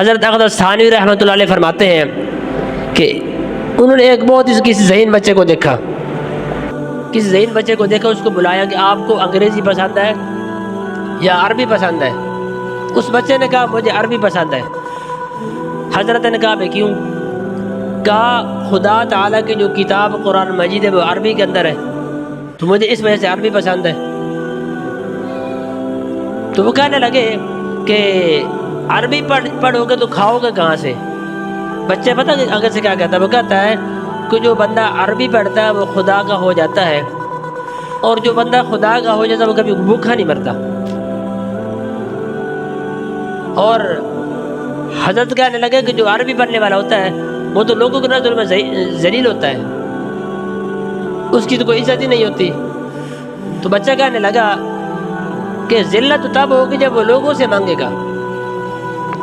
حضرت اقدس تھانوی رحمۃ اللہ علیہ فرماتے ہیں کہ انہوں نے ایک بہت کسی ذہین بچے کو دیکھا، اس کو بلایا کہ آپ کو انگریزی پسند ہے یا عربی پسند ہے؟ اس بچے نے کہا مجھے عربی پسند ہے۔ حضرت نے کہا بھائی کیوں؟ کہا خدا تعالیٰ کی جو کتاب قرآن مجید ہے وہ عربی کے اندر ہے، تو مجھے اس وجہ سے عربی پسند ہے۔ تو وہ کہنے لگے کہ عربی پڑھو گے تو کھاؤ گے کہاں سے؟ بچے پتہ کہ آگے سے کیا کہتا ہے؟ وہ کہتا ہے کہ جو بندہ عربی پڑھتا ہے وہ خدا کا ہو جاتا ہے، اور جو بندہ خدا کا ہو جاتا ہے وہ کبھی بھوکا نہیں مرتا۔ اور حضرت کہنے لگے کہ جو عربی پڑھنے والا ہوتا ہے وہ تو لوگوں کی نظر میں ذلیل ہوتا ہے، اس کی تو کوئی عزت ہی نہیں ہوتی۔ تو بچہ کہنے لگا کہ ذلت تب ہوگی جب وہ لوگوں سے مانگے گا،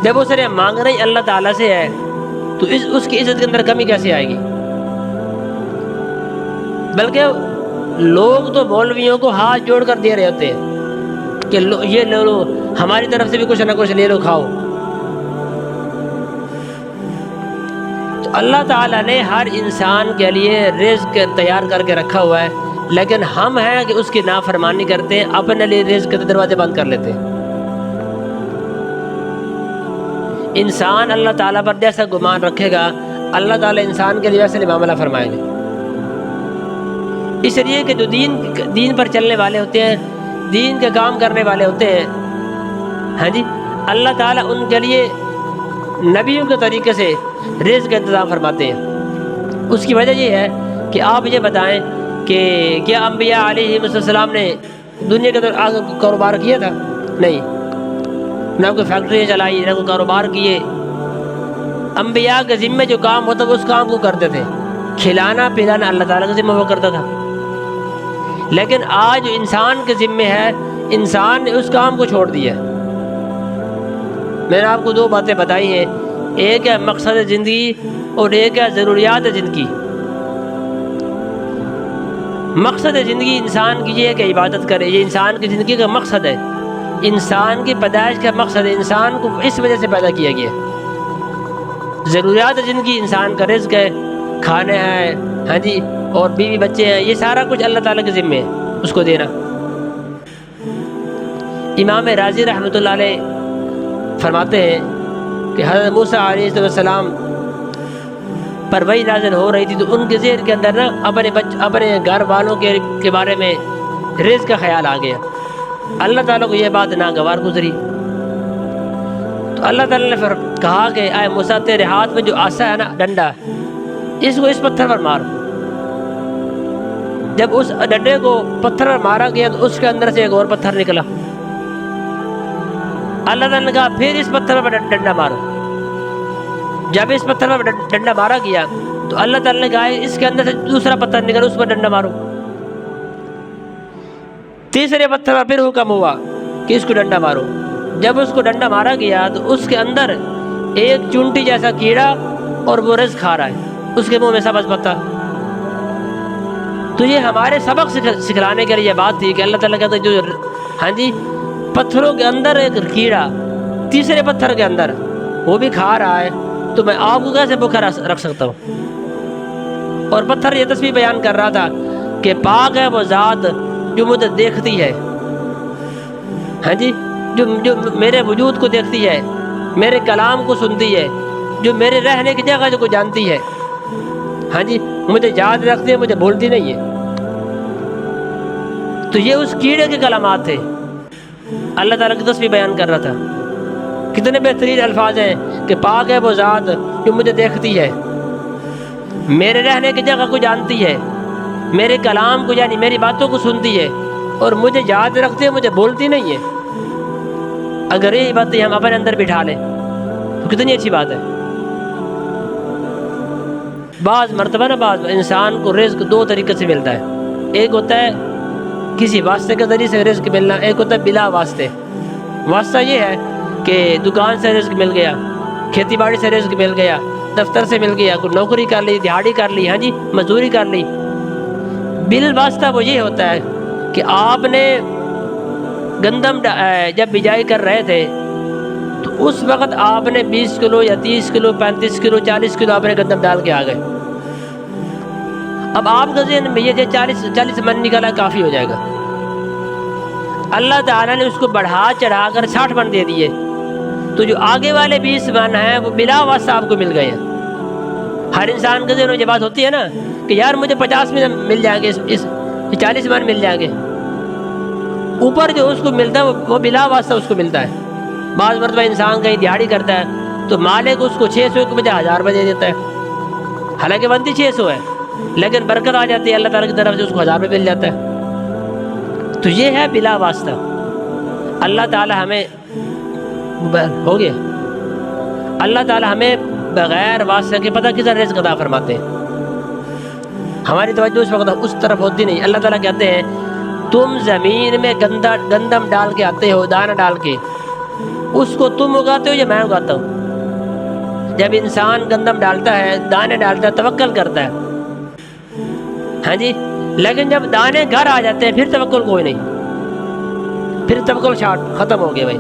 جب اس نے مانگنا ہی اللہ تعالیٰ سے ہے تو اس کی عزت کے اندر کمی کیسے آئے گی؟ بلکہ لوگ تو مولویوں کو ہاتھ جوڑ کر دے رہے ہوتے ہیں کہ یہ لو ہماری طرف سے بھی کچھ نہ کچھ لے لو کھاؤ۔ تو اللہ تعالیٰ نے ہر انسان کے لیے رزق تیار کر کے رکھا ہوا ہے، لیکن ہم ہیں کہ اس کی نافرمانی کرتے ہیں، اپنے لیے رزق کے دروازے بند کر لیتے ہیں۔ انسان اللہ تعالیٰ پر جیسا گمان رکھے گا اللہ تعالیٰ انسان کے لیے ویسے معاملہ فرمائیں گے۔ اس لیے کہ جو دین پر چلنے والے ہوتے ہیں، دین کے کام کرنے والے ہوتے ہیں، ہاں جی، اللہ تعالیٰ ان کے لیے نبیوں کے طریقے سے رزق کا انتظام فرماتے ہیں۔ اس کی وجہ یہ ہے کہ آپ یہ بتائیں کہ کیا انبیاء علیہ السلام نے دنیا کے اندر آگے کاروبار کیا تھا؟ نہیں، نہ کوئی فیکٹری چلائی، نہ کوئی کاروبار کیے۔ انبیاء کے ذمے جو کام ہوتا ہے اس کام کو کرتے تھے، کھلانا پلانا اللہ تعالیٰ کے ذمہ وہ کرتا تھا۔ لیکن آج جو انسان کے ذمے ہے، انسان نے اس کام کو چھوڑ دیا ہے۔ میں نے آپ کو دو باتیں بتائی ہیں، ایک ہے مقصد زندگی اور ایک ہے ضروریات زندگی۔ مقصد زندگی انسان کی یہ ہے کہ عبادت کرے، یہ انسان کی زندگی کا مقصد ہے، انسان کی پیدائش کا مقصد ہے، انسان کو اس وجہ سے پیدا کیا گیا ہے۔ ضروریات زندگی انسان کا رزق ہے، کھانے ہیں، ہاں جی، اور بیوی بچے ہیں، یہ سارا کچھ اللہ تعالیٰ کے ذمے ہے اس کو دینا۔ امام راضی رحمۃ اللہ علیہ فرماتے ہیں کہ حضرت موسیٰ علیہ السلام پر وحی نازل ہو رہی تھی تو ان کے ذہن کے اندر نا اپنے گھر والوں کے بارے میں رزق کا خیال آ گیا۔ اللہ تعالیٰ کو یہ بات ناگوار گزری تو اللہ تعالیٰ نے پھر کہا کہ اے موسیٰ تیرے ہاتھ میں جو عصا ہے نا، ڈنڈا، اس کو اس پتھر پر مار۔ جب اس ڈنڈے کو پتھر پر مارا گیا تو اس کے اندر سے ایک اور پتھر نکلا۔ اللہ تعالیٰ نے کہا پھر اس پتھر پر ڈنڈا مارو۔ جب اس پتھر پر ڈنڈا مارا گیا تو اللہ تعالیٰ نے کہا اس کے اندر سے دوسرا پتھر نکلا، اس پر ڈنڈا مارو۔ تیسرے پتھر پر پھر حکم ہوا کہ اس کو ڈنڈا مارو۔ جب اس کو ڈنڈا مارا گیا تو اس کے اندر ایک چونٹی جیسا کیڑا اور وہ رزق کھا رہا ہے، اس کے منہ میں سبز پتہ۔ تو یہ ہمارے سبق سکھلانے کے لیے بات تھی کہ اللہ تعالیٰ کہتا ہے جو ہاں جی پتھروں کے اندر ایک کیڑا تیسرے پتھر کے اندر وہ بھی کھا رہا ہے تو میں آپ کو کیسے بھوکا رکھ سکتا ہوں؟ اور پتھر یہ تسبیح بیان کر رہا تھا کہ پاک ہے وہ ذات جو مجھے دیکھتی ہے، ہاں جی، جو میرے وجود کو دیکھتی ہے، میرے کلام کو سنتی ہے، جو میرے رہنے کی جگہ کو جانتی ہے، ہاں جی، مجھے یاد رکھتی ہے، مجھے بھولتی نہیں ہے۔ تو یہ اس کیڑے کے کلمات تھے، اللہ تعالیٰ کی تسبیح بیان کر رہا تھا۔ کتنے بہترین الفاظ ہیں کہ پاک ہے وہ ذات جو مجھے دیکھتی ہے، میرے رہنے کی جگہ کو جانتی ہے، میرے کلام کو یعنی میری باتوں کو سنتی ہے، اور مجھے یاد رکھتی ہے، مجھے بولتی نہیں ہے۔ اگر یہ باتیں ہم اپنے اندر بٹھا لیں تو کتنی اچھی بات ہے۔ بعض مرتبہ بعض انسان کو رزق دو طریقے سے ملتا ہے، ایک ہوتا ہے کسی واسطے کے ذریعے سے رزق ملنا، ایک ہوتا ہے بلا واسطے۔ واسطہ یہ ہے کہ دکان سے رزق مل گیا، کھیتی باڑی سے رزق مل گیا، دفتر سے مل گیا، کوئی نوکری کر لی، دیہاڑی کر لی، ہاں جی، مزدوری کر لی۔ بل واسطہ وہ یہ ہوتا ہے کہ آپ نے گندم جب بجائی کر رہے تھے تو اس وقت آپ نے 20 کلو یا 30 کلو 35 کلو 40 کلو آپ نے گندم ڈال کے آ گئے. اب آپ کا ذہن میں یہ 40 من نکالا کافی ہو جائے گا. اللہ تعالیٰ نے اس کو بڑھا چڑھا کر 60 من دے دیے. تو جو آگے والے 20 من ہیں وہ بلا واسطہ آپ کو مل گئے ہیں. ہر انسان کے ذہن میں یہ بات ہوتی ہے نا کہ یار مجھے 50 من مل جائیں گے، اس 40 من مل جائیں گے. اوپر جو اس کو ملتا ہے وہ بلا واسطہ اس کو ملتا ہے. بعض مرتبہ انسان کہیں دیہڑی کرتا ہے تو مالک اس کو 600 کے بجائے 1000 روپے دے دیتا ہے، حالانکہ بنتی 600 ہے، لیکن برکت آ جاتی ہے اللہ تعالیٰ کی طرف سے، اس کو 1000 روپے مل جاتا ہے. تو یہ ہے بلا واسطہ. اللہ تعالیٰ ہمیں ہو گیا، اللہ تعالیٰ ہمیں بغیر واسطے کے پتہ کس رزق عطا فرماتے ہیں. ہماری توجہ اس وقت اس طرف ہوتی نہیں. اللہ تعالیٰ کہتے ہیں تم زمین میں گندم ڈال کے آتے ہو، دانہ ڈال کے، اس کو تم اگاتے ہو یا میں اگاتا ہوں؟ جب انسان گندم ڈالتا ہے، دانے ڈالتا ہے، توکل کرتا ہے، ہاں جی، لیکن جب دانے گھر آ جاتے ہیں پھر توکل کوئی نہیں، پھر توکل شارٹ ختم ہو گیا بھائی.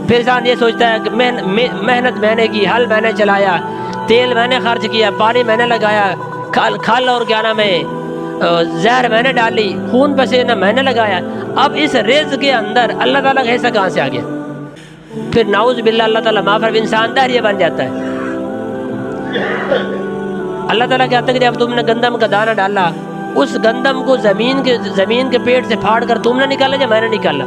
پھر انسان یہ سوچتا ہے کہ محنت میں نے کی، ہل میں نے چلایا، تیل میں نے خرچ کیا، پانی میں نے لگایا، کھل اور کیا نام ہے زہر میں نے ڈالی، خون پسینہ میں نے لگایا، اب اس رزق کے اندر اللہ تعالیٰ کا حصہ کہاں سے آ گیا؟ پھر نعوذ باللہ اللہ تعالیٰ معاف فرمائے انسان دہریہ بن جاتا ہے. اللہ تعالیٰ کہتا ہے کہ جب تم نے گندم کا دانہ ڈالا، اس گندم کو زمین کے پیٹ سے پھاڑ کر تم نے نکالا یا میں نے نکالا؟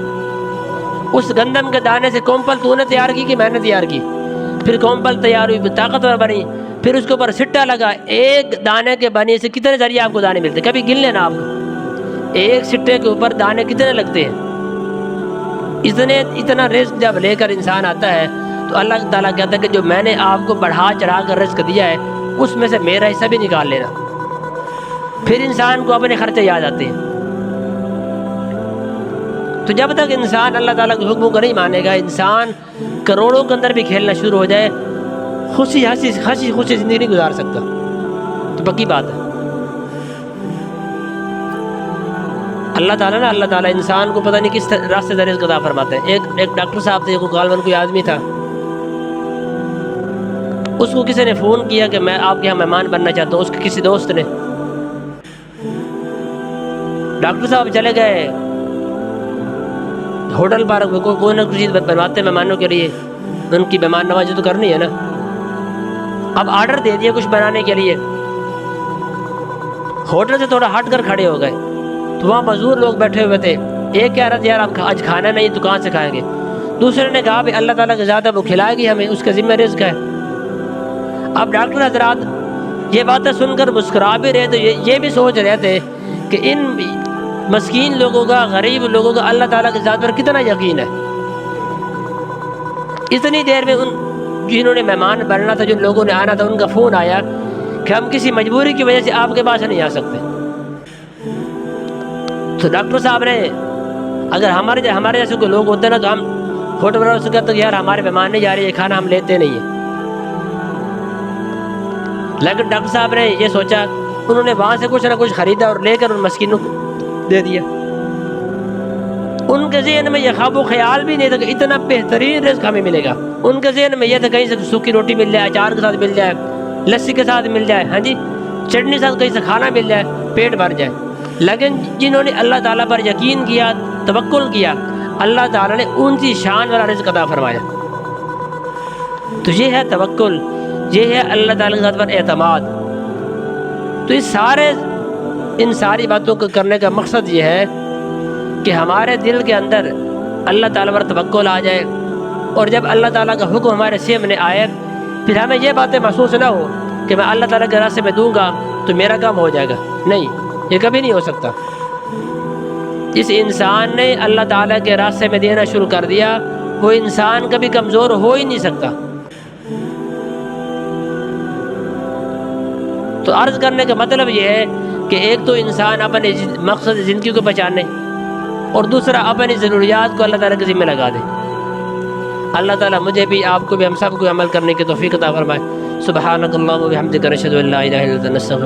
اس گندم کے دانے سے کومپل تو نے تیار کی کہ میں نے تیار کی؟ پھر کومپل تیار ہوئی، پھر طاقتور بنی، پھر اس کے اوپر سٹا لگا. ایک دانے کے بنی سے کتنے ذریعے آپ کو دانے ملتے ہیں؟ کبھی گن لینا آپ کو، ایک سٹے کے اوپر دانے کتنے لگتے ہیں. اتنا رزق جب لے کر انسان آتا ہے تو اللہ تعالیٰ کہتا ہے کہ جو میں نے آپ کو بڑھا چڑھا کر رزق دیا ہے اس میں سے میرا حصہ بھی نکال لینا. پھر انسان کو اپنے خرچے یاد آتے ہیں. تو جب تک انسان اللہ تعالیٰ کے حکموں کو نہیں مانے گا، انسان کروڑوں کے اندر بھی کھیلنا شروع ہو جائے، خوشی زندگی نہیں گزار سکتا. تو پکی بات ہے. اللہ تعالیٰ انسان کو پتہ نہیں کس راستے سے رزق عطا فرماتا ہے. ایک ڈاکٹر صاحب تھے، کوئی آدمی تھا، اس کو کسی نے فون کیا کہ میں آپ کے یہاں مہمان بننا چاہتا ہوں. اس کے کسی دوست نے، ڈاکٹر صاحب چلے گئے ہوٹل پر، کوئی نہ کوئی چیز بنواتے مہمانوں کے لیے، ان کی مہمان نوازی تو کرنی ہے نا. اب آرڈر دے دیا کچھ بنانے کے لیے. ہوٹل سے تھوڑا ہٹ کر کھڑے ہو گئے تو وہاں مزدور لوگ بیٹھے ہوئے تھے. ایک کہہ رہا تھا یار آپ آج کھانا نہیں تو کہاں سے کھائیں گے. دوسرے نے کہا بھی اللہ تعالیٰ کے ذات ہے وہ کھلائے گی ہمیں، اس کے ذمہ رزق ہے. اب ڈاکٹر حضرات یہ باتیں سن کر مسکرا بھی رہے تھے، یہ بھی سوچ رہے تھے کہ ان مسکین لوگوں کا، غریب لوگوں کا اللہ تعالیٰ کے ذات پر کتنا یقین ہے. اتنی دیر میں ان جنہوں نے مہمان بننا تھا، جن لوگوں نے آنا تھا، ان کا فون آیا کہ ہم کسی مجبوری کی وجہ سے آپ کے پاس نہیں آ سکتے. تو ڈاکٹر صاحب نے، اگر ہمارے جیسے کوئی لوگ ہوتے نا تو ہم ہوٹل والوں سے کہتے کہ یار ہمارے مہمان نہیں جا رہے، یہ کھانا ہم لیتے نہیں ہیں. لیکن ڈاکٹر صاحب نے یہ سوچا، انہوں نے وہاں سے کچھ نہ کچھ خریدا اور لے کر ان مسکینوں کو دے دیا. ان کے ذہن میں یہ خواب و خیال بھی نہیں تھا کہ اتنا بہترین رزق ہمیں ملے گا. ان کے ذہن میں یہ تھا کہیں سے سوکھی روٹی مل جائے، اچار کے ساتھ مل جائے، لسی کے ساتھ مل جائے، ہاں جی، چٹنی کے ساتھ کہیں سے کھانا مل جائے، پیٹ بھر جائے. لیکن جنہوں نے اللہ تعالیٰ پر یقین کیا، توکل کیا، اللہ تعالیٰ نے اونچی شان والا رزق عطا فرمایا. تو یہ ہے توکل، یہ ہے اللہ تعالیٰ کے ذات پر اعتماد. تو ان ساری باتوں کو کرنے کا مقصد یہ ہے کہ ہمارے دل کے اندر اللہ تعالیٰ پر توکل آ جائے، اور جب اللہ تعالیٰ کا حکم ہمارے سامنے آئے پھر ہمیں یہ باتیں محسوس نہ ہو کہ میں اللہ تعالیٰ کے راستے میں دوں گا تو میرا کام ہو جائے گا. نہیں، یہ کبھی نہیں ہو سکتا. جس انسان نے اللہ تعالیٰ کے راستے میں دینا شروع کر دیا وہ انسان کبھی کمزور ہو ہی نہیں سکتا. تو عرض کرنے کا مطلب یہ ہے کہ ایک تو انسان اپنے مقصد زندگی کو پہچانے، اور دوسرا اپنی ضروریات کو اللہ تعالیٰ کے ذمہ لگا دے. اللہ تعالیٰ مجھے بھی، آپ کو بھی، ہم سب کو عمل کرنے کی توفیق عطا فرمائے. سبحانک اللہم و بحمدک، نشہد ان لا الہ الا انت، نستغفرک.